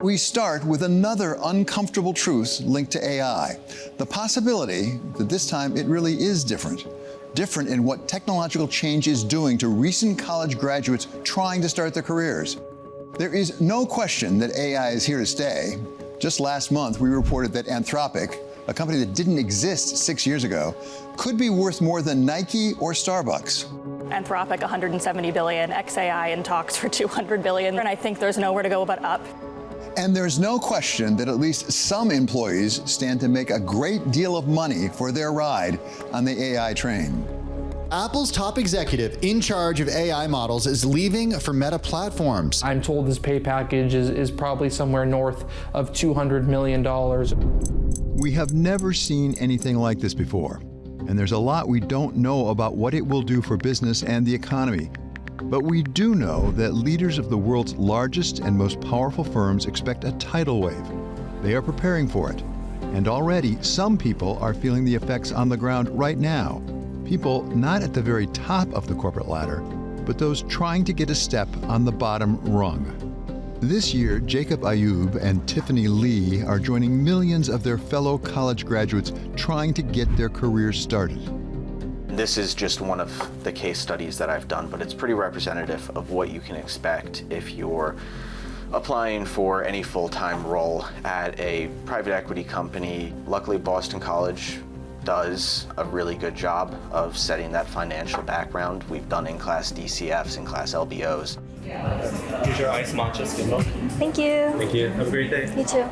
We start with another uncomfortable truth linked to AI. The possibility that this time it really is different. Different in what technological change is doing to recent college graduates trying to start their careers. There is no question that AI is here to stay. Just last month, we reported that Anthropic, a company that didn't exist 6 years ago, could be worth more than Nike or Starbucks. Anthropic, 170 billion, XAI in talks for 200 billion, and I think there's nowhere to go but up. And there's no question that at least some employees stand to make a great deal of money for their ride on the AI train. Apple's top executive in charge of AI models is leaving for Meta Platforms. I'm told this pay package is probably somewhere north of $200 million. We have never seen anything like this before, and there's a lot we don't know about what it will do for business and the economy. But we do know that leaders of the world's largest and most powerful firms expect a tidal wave. They are preparing for it. And already, some people are feeling the effects on the ground right now. People not at the very top of the corporate ladder, but those trying to get a step on the bottom rung. This year, Jacob Ayub and Tiffany Lee are joining millions of their fellow college graduates trying to get their careers started. This is just one of the case studies that I've done, but it's pretty representative of what you can expect if you're applying for any full-time role at a private equity company. Luckily, Boston College does a really good job of setting that financial background. We've done in-class DCFs, in-class LBOs. Here's your iced matcha skim milk. Thank you. Thank you. Have a great day. You too.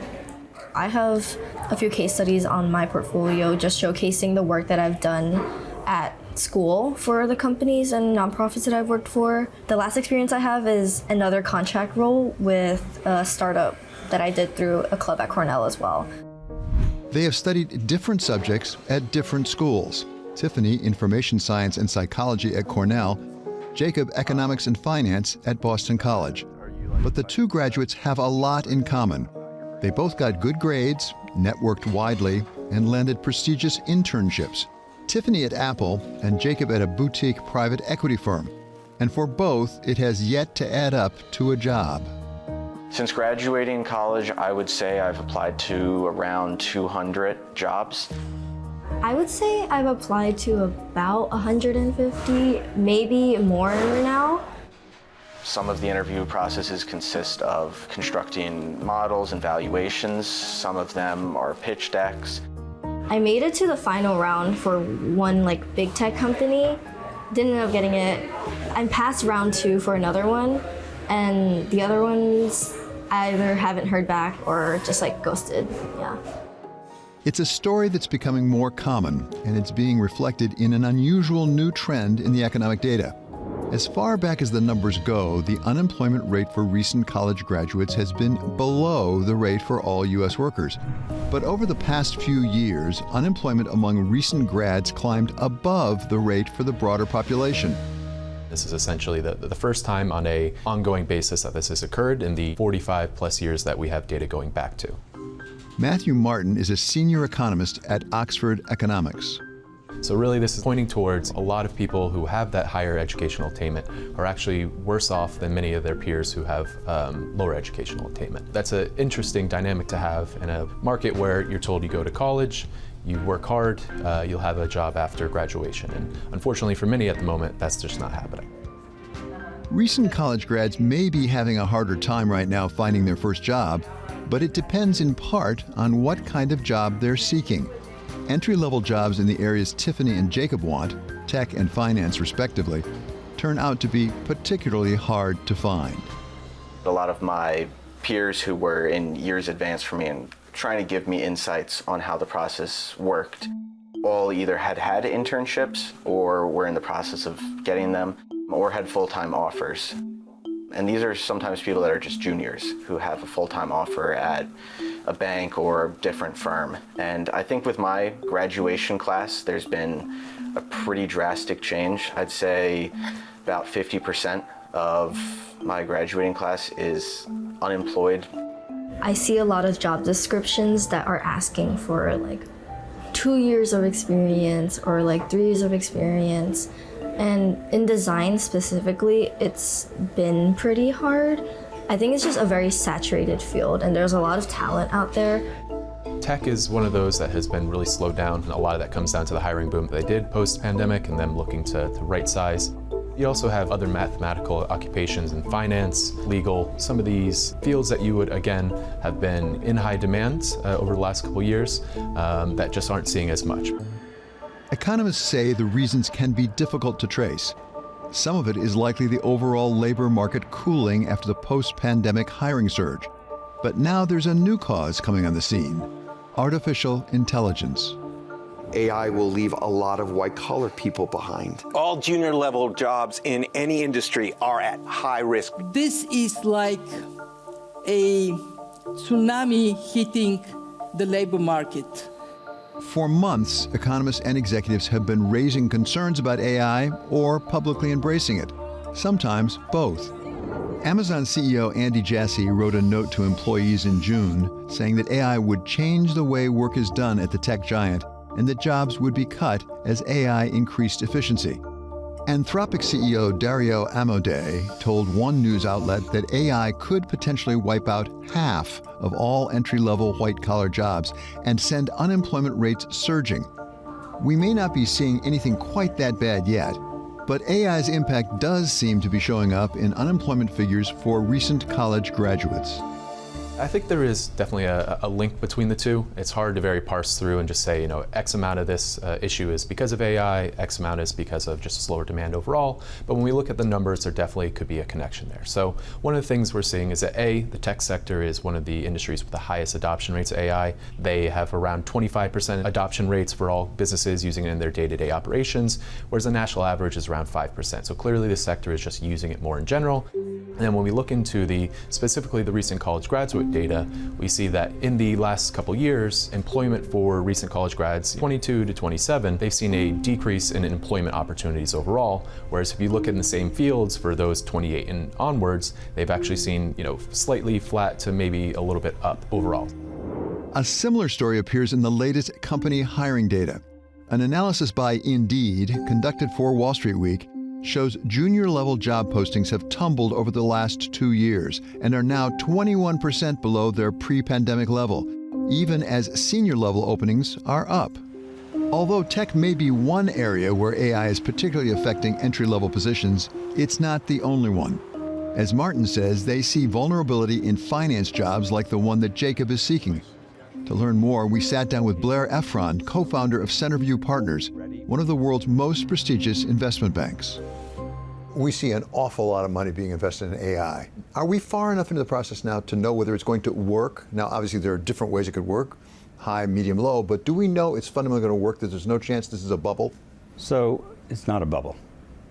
I have a few case studies on my portfolio just showcasing the work that I've done at school for the companies and nonprofits that I've worked for. The last experience I have is another contract role with a startup that I did through a club at Cornell as well. They have studied different subjects at different schools. Tiffany, Information Science and Psychology at Cornell, Jacob, Economics and Finance at Boston College. But the two graduates have a lot in common. They both got good grades, networked widely, and landed prestigious internships. Tiffany at Apple and Jacob at a boutique private equity firm. And for both, it has yet to add up to a job. Since graduating college, I would say I've applied to around 200 jobs. I would say I've applied to about 150, maybe more now. Some of the interview processes consist of constructing models and valuations. Some of them are pitch decks. I made it to the final round for one big tech company. Didn't end up getting it. I'm past round 2 for another one, and the other ones either haven't heard back or just ghosted. Yeah. It's a story that's becoming more common, and it's being reflected in an unusual new trend in the economic data. As far back as the numbers go, the unemployment rate for recent college graduates has been below the rate for all U.S. workers. But over the past few years, unemployment among recent grads climbed above the rate for the broader population. This is essentially the first time on an ongoing basis that this has occurred in the 45 plus years that we have data going back to. Matthew Martin is a senior economist at Oxford Economics. So really this is pointing towards a lot of people who have that higher educational attainment are actually worse off than many of their peers who have lower educational attainment. That's an interesting dynamic to have in a market where you're told you go to college, you work hard, you'll have a job after graduation. And unfortunately for many at the moment, that's just not happening. Recent college grads may be having a harder time right now finding their first job, but it depends in part on what kind of job they're seeking. Entry-level jobs in the areas Tiffany and Jacob want, tech and finance respectively, turn out to be particularly hard to find. A lot of my peers who were in years advanced for me and trying to give me insights on how the process worked all either had internships or were in the process of getting them or had full-time offers. And these are sometimes people that are just juniors who have a full-time offer at a bank or a different firm. And I think with my graduation class, there's been a pretty drastic change. I'd say about 50% of my graduating class is unemployed. I see a lot of job descriptions that are asking for 2 years of experience or 3 years of experience. And in design specifically, it's been pretty hard. I think it's just a very saturated field, and there's a lot of talent out there. Tech is one of those that has been really slowed down, and a lot of that comes down to the hiring boom that they did post-pandemic and them looking to right size. You also have other mathematical occupations in finance, legal, some of these fields that you would, again, have been in high demand over the last couple years that just aren't seeing as much. Economists say the reasons can be difficult to trace. Some of it is likely the overall labor market cooling after the post-pandemic hiring surge. But now there's a new cause coming on the scene: artificial intelligence. AI will leave a lot of white-collar people behind. All junior-level jobs in any industry are at high risk. This is like a tsunami hitting the labor market. For months, economists and executives have been raising concerns about AI or publicly embracing it, sometimes both. Amazon CEO Andy Jassy wrote a note to employees in June saying that AI would change the way work is done at the tech giant and that jobs would be cut as AI increased efficiency. Anthropic CEO Dario Amodei told one news outlet that AI could potentially wipe out half of all entry-level white-collar jobs and send unemployment rates surging. We may not be seeing anything quite that bad yet, but AI's impact does seem to be showing up in unemployment figures for recent college graduates. I think there is definitely a link between the two. It's hard to parse through and just say, X amount of this issue is because of AI, X amount is because of just slower demand overall. But when we look at the numbers, there definitely could be a connection there. So one of the things we're seeing is that the tech sector is one of the industries with the highest adoption rates of AI. They have around 25% adoption rates for all businesses using it in their day-to-day operations, whereas the national average is around 5%. So clearly the sector is just using it more in general. And then when we look into specifically the recent college graduate data, we see that in the last couple years, employment for recent college grads, 22 to 27, they've seen a decrease in employment opportunities overall, whereas if you look in the same fields for those 28 and onwards, they've actually seen, slightly flat to maybe a little bit up overall. A similar story appears in the latest company hiring data. An analysis by Indeed, conducted for Wall Street Week, shows junior-level job postings have tumbled over the last 2 years and are now 21% below their pre-pandemic level, even as senior-level openings are up. Although tech may be one area where AI is particularly affecting entry-level positions, it's not the only one. As Martin says, they see vulnerability in finance jobs like the one that Jacob is seeking. To learn more, we sat down with Blair Effron, co-founder of Centerview Partners, one of the world's most prestigious investment banks. We see an awful lot of money being invested in AI. Are we far enough into the process now to know whether it's going to work? Now, obviously, there are different ways it could work, high, medium, low, but do we know it's fundamentally going to work, that there's no chance this is a bubble? So it's not a bubble.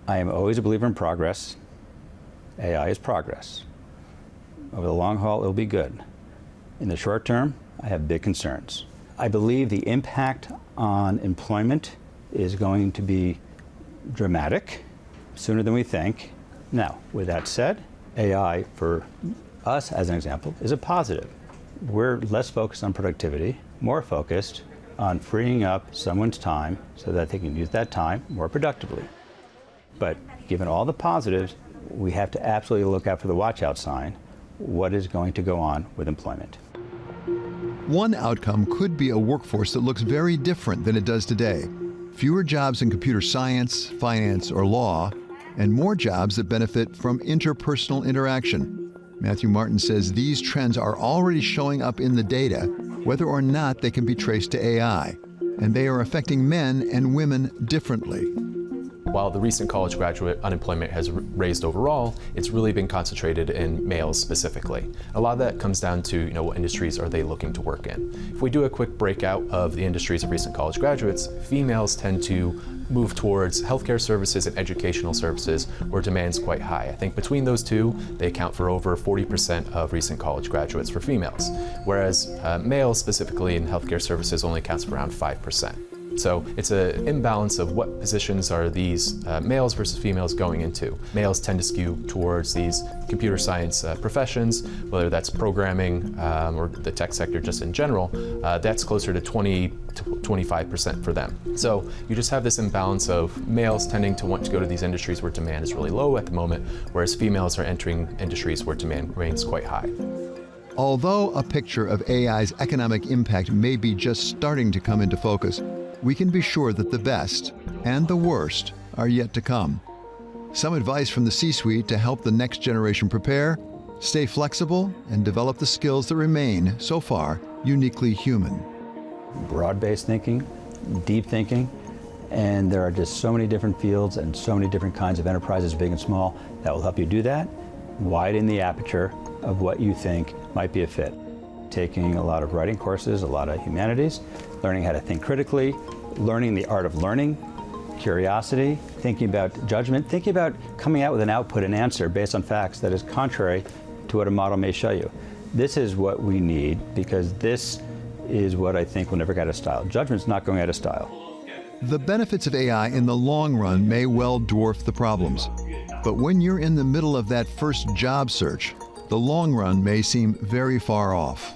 I am always a believer in progress. AI is progress. Over the long haul, it'll be good. In the short term, I have big concerns. I believe the impact on employment is going to be dramatic, sooner than we think. Now, with that said, AI, for us as an example, is a positive. We're less focused on productivity, more focused on freeing up someone's time so that they can use that time more productively. But given all the positives, we have to absolutely look out for the watch out sign. What is going to go on with employment? One outcome could be a workforce that looks very different than it does today. Fewer jobs in computer science, finance, or law, and more jobs that benefit from interpersonal interaction. Matthew Martin says these trends are already showing up in the data, whether or not they can be traced to AI, and they are affecting men and women differently. While the recent college graduate unemployment has raised overall, it's really been concentrated in males specifically. A lot of that comes down to, what industries are they looking to work in. If we do a quick breakout of the industries of recent college graduates, females tend to move towards healthcare services and educational services where demand's quite high. I think between those two, they account for over 40% of recent college graduates for females, whereas males specifically in healthcare services only accounts for around 5%. So it's an imbalance of what positions are these males versus females going into. Males tend to skew towards these computer science professions, whether that's programming or the tech sector just in general. That's closer to 20 to 25% for them. So you just have this imbalance of males tending to want to go to these industries where demand is really low at the moment, whereas females are entering industries where demand remains quite high. Although a picture of AI's economic impact may be just starting to come into focus, we can be sure that the best and the worst are yet to come. Some advice from the C-suite to help the next generation prepare: stay flexible and develop the skills that remain, so far, uniquely human. Broad-based thinking, deep thinking, and there are just so many different fields and so many different kinds of enterprises, big and small, that will help you do that. Widen the aperture of what you think might be a fit. Taking a lot of writing courses, a lot of humanities, learning how to think critically, learning the art of learning, curiosity, thinking about judgment, thinking about coming out with an output, an answer based on facts that is contrary to what a model may show you. This is what we need, because this is what I think will never get out of style. Judgment's not going out of style. The benefits of AI in the long run may well dwarf the problems. But when you're in the middle of that first job search, the long run may seem very far off.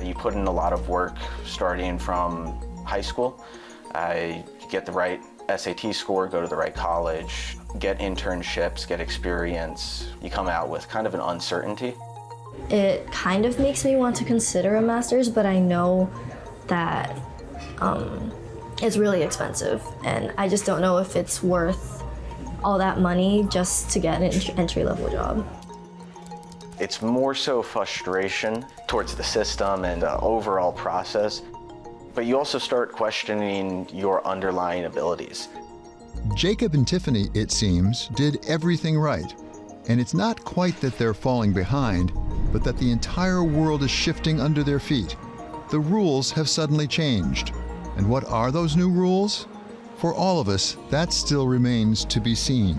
You put in a lot of work starting from high school. Get the right SAT score, go to the right college, get internships, get experience. You come out with kind of an uncertainty. It kind of makes me want to consider a master's, but I know that it's really expensive, and I just don't know if it's worth all that money just to get an entry-level job. It's more so frustration towards the system and the overall process, but you also start questioning your underlying abilities. Jacob and Tiffany, it seems, did everything right. And it's not quite that they're falling behind, but that the entire world is shifting under their feet. The rules have suddenly changed. And what are those new rules? For all of us, that still remains to be seen.